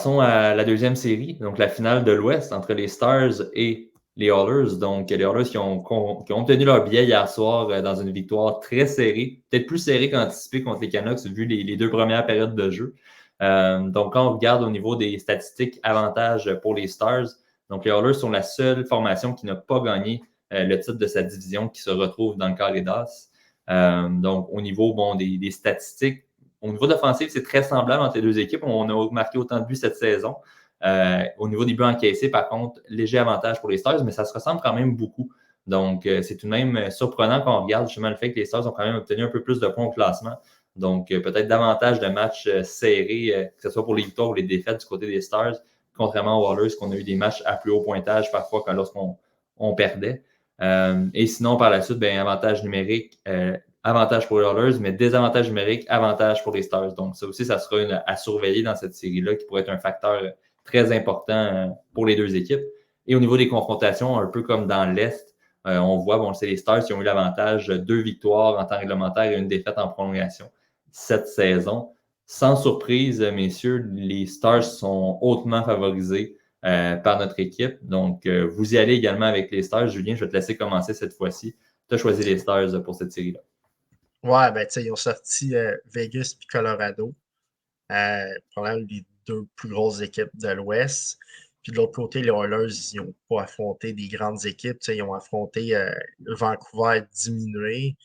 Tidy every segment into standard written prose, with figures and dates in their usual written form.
Passons à la deuxième série, donc la finale de l'Ouest entre les Stars et les Oilers. Donc, les Oilers qui ont obtenu leur billet hier soir dans une victoire très serrée, peut-être plus serrée qu'anticipée contre les Canucks, vu les deux premières périodes de jeu. Donc, quand on regarde au niveau des statistiques, avantages pour les Stars, donc les Oilers sont la seule formation qui n'a pas gagné le titre de sa division qui se retrouve dans le carré d'as. Donc, au niveau des statistiques, au niveau de l'offensive, c'est très semblable entre les deux équipes. On a marqué autant de buts cette saison. Au niveau des buts encaissés, par contre, léger avantage pour les Stars, mais ça se ressemble quand même beaucoup. Donc, c'est tout de même surprenant quand on regarde justement le fait que les Stars ont quand même obtenu un peu plus de points au classement. Donc, peut-être davantage de matchs serrés, que ce soit pour les victoires ou les défaites du côté des Stars, contrairement aux Oilers, qu'on a eu des matchs à plus haut pointage parfois lorsqu'on perdait. Et sinon, par la suite, avantage numérique, avantage pour les Oilers, mais désavantage numérique, avantage pour les Stars. Donc, ça aussi, ça sera à surveiller dans cette série-là, qui pourrait être un facteur très important pour les deux équipes. Et au niveau des confrontations, un peu comme dans l'Est, on voit, c'est les Stars qui ont eu l'avantage 2 victoires en temps réglementaire et une défaite en prolongation cette saison. Sans surprise, messieurs, les Stars sont hautement favorisés par notre équipe. Donc, vous y allez également avec les Stars. Julien, je vais te laisser commencer cette fois-ci. Tu as choisi les Stars pour cette série-là. Ouais, ben, tu sais, ils ont sorti Vegas puis Colorado, probablement les deux plus grosses équipes de l'Ouest. Puis de l'autre côté, les Oilers, ils n'ont pas affronté des grandes équipes. Tu sais, ils ont affronté Vancouver diminué.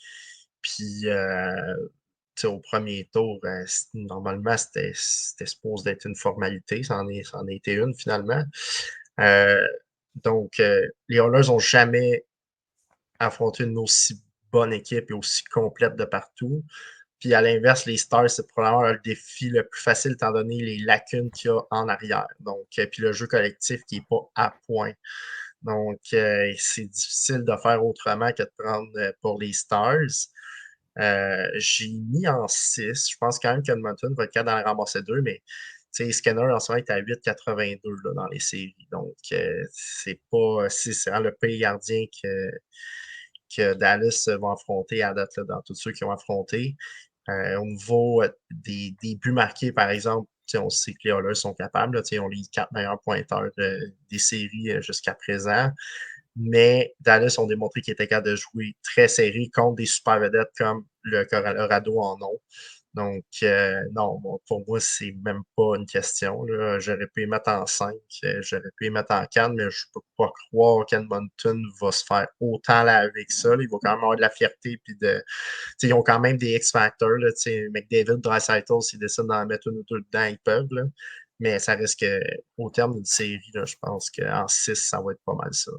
Puis, tu sais, au premier tour, normalement, c'était supposé d'être une formalité. Ça en a été une, finalement. Euh, donc, les Oilers n'ont jamais affronté une aussi bonne équipe et aussi complète de partout. Puis à l'inverse, les Stars, c'est probablement le défi le plus facile étant donné les lacunes qu'il y a en arrière. Donc, puis le jeu collectif qui n'est pas à point. Donc, c'est difficile de faire autrement que de prendre pour les Stars. J'ai mis en 6. Je pense quand même qu'Edmonton va être capable d'en ramasser 2, mais Skinner en ce moment est à 8,82 là, dans les séries. Donc, c'est pas. C'est vraiment le pire gardien que Dallas va affronter à date là, dans tous ceux qui ont affronté. Au niveau des buts marqués, par exemple, on sait que les Oilers sont capables. Là, ils ont les 4 meilleurs pointeurs des séries jusqu'à présent. Mais Dallas ont démontré qu'ils étaient capables de jouer très serré contre des super vedettes comme le Colorado en ont. Donc, non, bon, pour moi, c'est même pas une question. Là. J'aurais pu les mettre en 5, j'aurais pu les mettre en 4, mais je peux pas croire qu'Edmonton va se faire autant là avec ça. Là. Il va quand même avoir de la fierté. Puis ils ont quand même des X-Factors. McDavid, Draisaitl, s'ils décident d'en mettre une ou deux dedans, ils peuvent. Là. Mais ça reste qu'au terme d'une série, là, je pense qu'en 6, ça va être pas mal ça.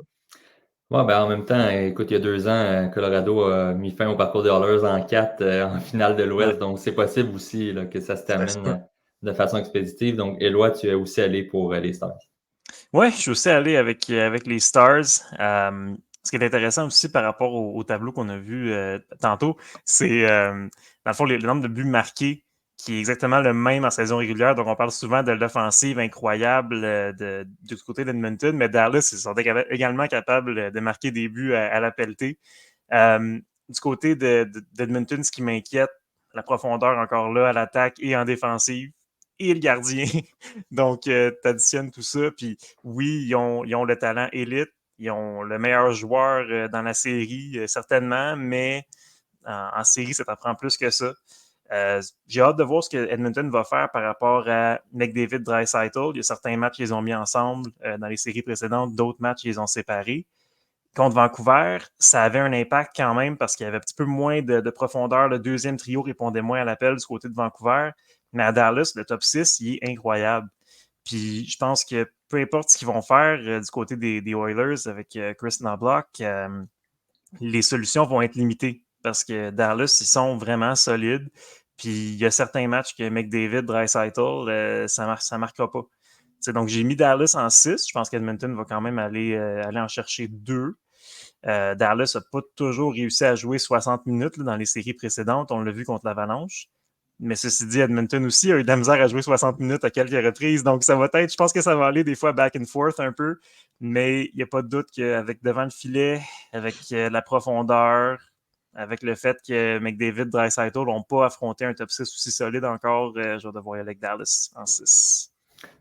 Ouais, en même temps, écoute, il y a 2 ans, Colorado a mis fin au parcours des Oilers en 4 en finale de Ouais, l'Ouest. Donc, c'est possible aussi là, que ça se ça se termine peut. de façon expéditive. Donc, Éloi, tu es aussi allé pour les Stars. Ouais, je suis aussi allé avec les Stars. Ce qui est intéressant aussi par rapport au tableau qu'on a vu tantôt, c'est dans le fond le nombre de buts marqués qui est exactement le même en saison régulière. Donc, on parle souvent de l'offensive incroyable du côté d'Edmonton, mais Dallas, ils sont également capables de marquer des buts à la pelletée. Du côté d'Edmonton, ce qui m'inquiète, la profondeur encore là à l'attaque et en défensive, et le gardien. Donc, tu additionnes tout ça, puis oui, ils ont le talent élite, ils ont le meilleur joueur dans la série, certainement, mais en série, ça t'en prend plus que ça. J'ai hâte de voir ce que Edmonton va faire par rapport à McDavid, Draisaitl. Il y a certains matchs qu'ils ont mis ensemble dans les séries précédentes, d'autres matchs ils ont séparés. Contre Vancouver, ça avait un impact quand même parce qu'il y avait un petit peu moins de profondeur. Le deuxième trio répondait moins à l'appel du côté de Vancouver. Mais à Dallas, le top 6, il est incroyable. Puis je pense que peu importe ce qu'ils vont faire du côté des Oilers avec Chris Knoblauch, les solutions vont être limitées parce que Dallas, ils sont vraiment solides. Puis il y a certains matchs que McDavid, Draisaitl, ça marquera pas. Donc j'ai mis Dallas en 6. Je pense qu'Edmonton va quand même aller en chercher 2. Dallas n'a pas toujours réussi à jouer 60 minutes là, dans les séries précédentes. On l'a vu contre l'Avalanche. Mais ceci dit, Edmonton aussi a eu de la misère à jouer 60 minutes à quelques reprises. Donc, ça va être, je pense que ça va aller des fois back and forth un peu. Mais il n'y a pas de doute qu'avec devant le filet, avec la profondeur, avec le fait que McDavid, Draisaitl n'ont pas affronté un top 6 aussi solide encore, je vais devoir y aller avec Dallas en 6.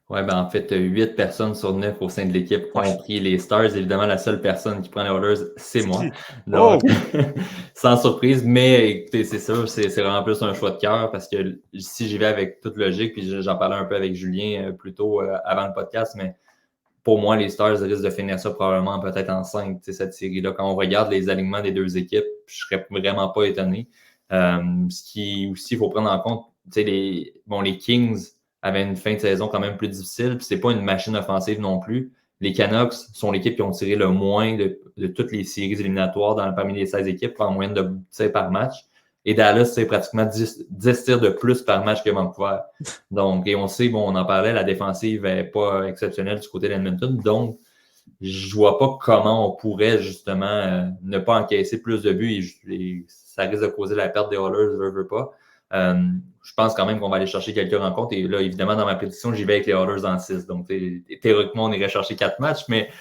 Ouais, ben en fait, 8 personnes sur 9 au sein de l'équipe ont pris les Stars. Évidemment, la seule personne qui prend les Oilers, c'est moi. Donc, sans surprise, mais écoutez, c'est sûr, c'est vraiment plus un choix de cœur parce que si j'y vais avec toute logique, puis j'en parlais un peu avec Julien plus tôt avant le podcast, mais pour moi, les Stars risquent de finir ça probablement peut-être en 5, cette série-là. Quand on regarde les alignements des deux équipes, je serais vraiment pas étonné. Ce qui aussi, il faut prendre en compte, les Kings avaient une fin de saison quand même plus difficile, puis c'est pas une machine offensive non plus. Les Canucks sont l'équipe qui ont tiré le moins de toutes les séries éliminatoires parmi les 16 équipes en moyenne de tirs par match. Et Dallas, c'est pratiquement 10 tirs de plus par match que Vancouver. Donc, et on sait, on en parlait, la défensive n'est pas exceptionnelle du côté d'Edmonton. Donc, je vois pas comment on pourrait justement ne pas encaisser plus de buts et ça risque de causer la perte des Oilers, je veux pas. Je pense quand même qu'on va aller chercher quelques rencontres. Et là, évidemment, dans ma prédiction, j'y vais avec les Oilers en 6. Donc, théoriquement, on irait chercher 4 matchs, mais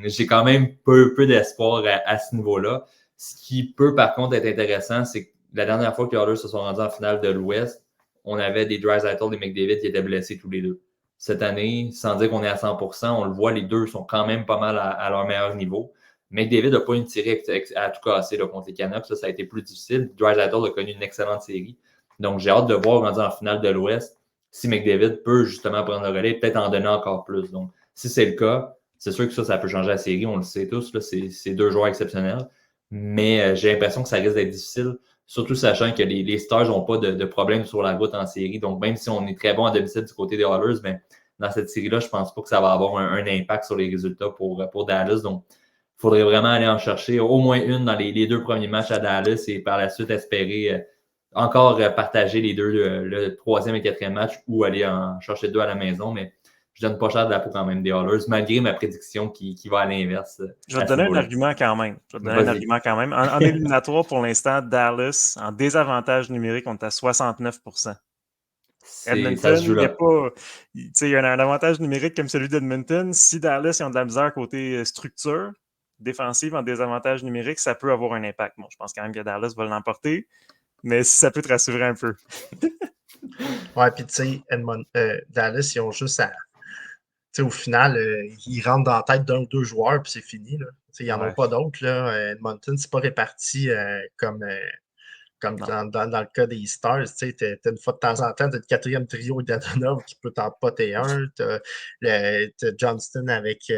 j'ai quand même peu d'espoir à ce niveau-là. Ce qui peut, par contre, être intéressant, c'est que la dernière fois que les Oilers se sont rendus en finale de l'Ouest, on avait des Draisaitl et McDavid qui étaient blessés tous les deux. Cette année, sans dire qu'on est à 100%, on le voit, les deux sont quand même pas mal à leur meilleur niveau. McDavid n'a pas une tirée à tout casser contre les Canucks. Ça a été plus difficile. Draisaitl a connu une excellente série. Donc, j'ai hâte de voir, rendu en finale de l'Ouest, si McDavid peut justement prendre le relais et peut-être en donner encore plus. Donc, si c'est le cas, c'est sûr que ça peut changer la série. On le sait tous. C'est deux joueurs exceptionnels. Mais j'ai l'impression que ça risque d'être difficile, surtout sachant que les Stars n'ont pas de problème sur la route en série. Donc, même si on est très bon à domicile du côté des Oilers, ben, dans cette série-là, je ne pense pas que ça va avoir un impact sur les résultats pour Dallas. Donc, il faudrait vraiment aller en chercher au moins une dans les deux premiers matchs à Dallas et par la suite espérer encore partager les deux, le troisième et quatrième match ou aller en chercher deux à la maison. Mais je donne pas cher de la peau quand même des Oilers, malgré ma prédiction qui va à l'inverse. Je vais te donner un argument quand même. En éliminatoire, pour l'instant, Dallas, en désavantage numérique, on est à 69%. Edmonton, il y a un avantage numérique comme celui d'Edmonton. Si Dallas ils ont de la misère côté structure défensive en désavantage numérique, ça peut avoir un impact. Bon, je pense quand même que Dallas va l'emporter, mais si ça peut te rassurer un peu. Ouais, puis tu sais, Dallas, ils ont juste à. Au final, ils rentrent dans la tête d'un ou deux joueurs, puis c'est fini. Ils n'en ont pas d'autres. Edmonton, c'est pas réparti comme dans le cas des Stars. Tu as une fois de temps en temps, tu as le quatrième trio d'Adonov qui peut t'en poter un. Tu as Johnston avec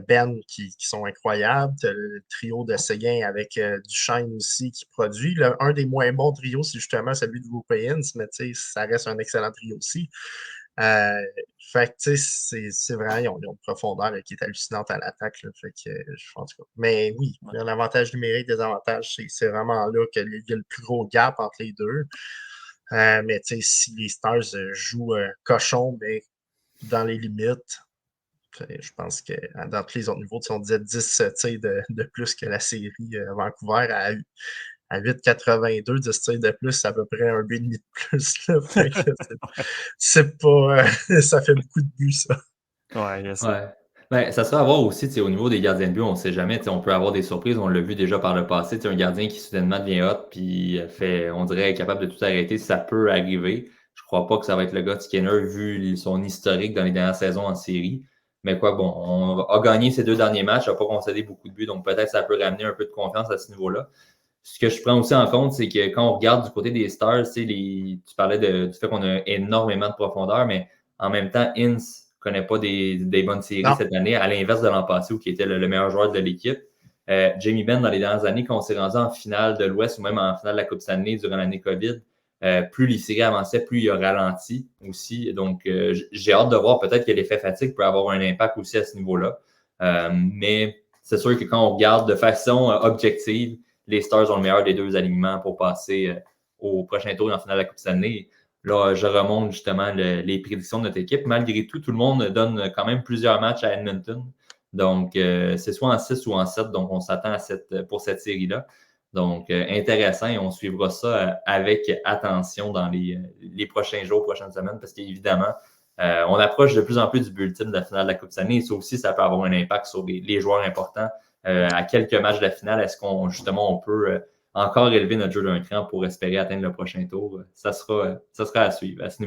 Ben qui sont incroyables. Tu as le trio de Seguin avec Duchesne aussi qui produit. Un des moins bons trios, c'est justement celui de Rupins, mais ça reste un excellent trio aussi. Fait que, tu sais, c'est vrai, ils ont une profondeur qui est hallucinante à l'attaque. Fait que, je pense que. Mais oui, l'avantage numérique, des avantages, c'est vraiment là qu'il y a le plus gros gap entre les deux. Mais, tu sais, si les Stars jouent cochon, mais dans les limites, je pense que dans tous les autres niveaux, on disait 10 tirs de plus que la série Vancouver à 8,82, 10 tirs de plus, c'est à peu près un but et demi de plus. Là. C'est pas. Ça fait beaucoup de buts, ça. Ouais, il y a ça. Ouais. Ben, ça sera à voir aussi au niveau des gardiens de but, on ne sait jamais. On peut avoir des surprises. On l'a vu déjà par le passé. Un gardien qui soudainement devient hot puis on dirait, est capable de tout arrêter. Ça peut arriver. Je ne crois pas que ça va être le gars de Skinner vu son historique dans les dernières saisons en série. Mais quoi, bon, on a gagné ces 2 derniers matchs, n'a pas concédé beaucoup de buts, donc peut-être ça peut ramener un peu de confiance à ce niveau-là. Ce que je prends aussi en compte, c'est que quand on regarde du côté des Stars, tu parlais du fait qu'on a énormément de profondeur, mais en même temps, Ince ne connaît pas des bonnes séries cette année, à l'inverse de l'an passé, où qui était le meilleur joueur de l'équipe. Jamie Benn, dans les dernières années, quand on s'est rendu en finale de l'Ouest ou même en finale de la Coupe Stanley durant l'année COVID, plus les séries avançaient, plus il a ralenti aussi. Donc, j'ai hâte de voir peut-être que l'effet fatigue peut avoir un impact aussi à ce niveau-là. Mais c'est sûr que quand on regarde de façon objective, les Stars ont le meilleur des deux alignements pour passer au prochain tour en finale de la Coupe Stanley. Là, je remonte justement les prédictions de notre équipe. Malgré tout, tout le monde donne quand même plusieurs matchs à Edmonton. Donc, c'est soit en 6 ou en 7. Donc, on s'attend pour cette série-là. Donc, intéressant et on suivra ça avec attention dans les prochains jours, prochaines semaines, parce qu'évidemment, on approche de plus en plus du bulletin de la finale de la Coupe Stanley. Et ça aussi, ça peut avoir un impact sur les joueurs importants. À quelques matchs de la finale, est-ce qu'on justement on peut encore élever notre jeu d'un cran pour espérer atteindre le prochain tour? Ça sera à suivre à ce niveau.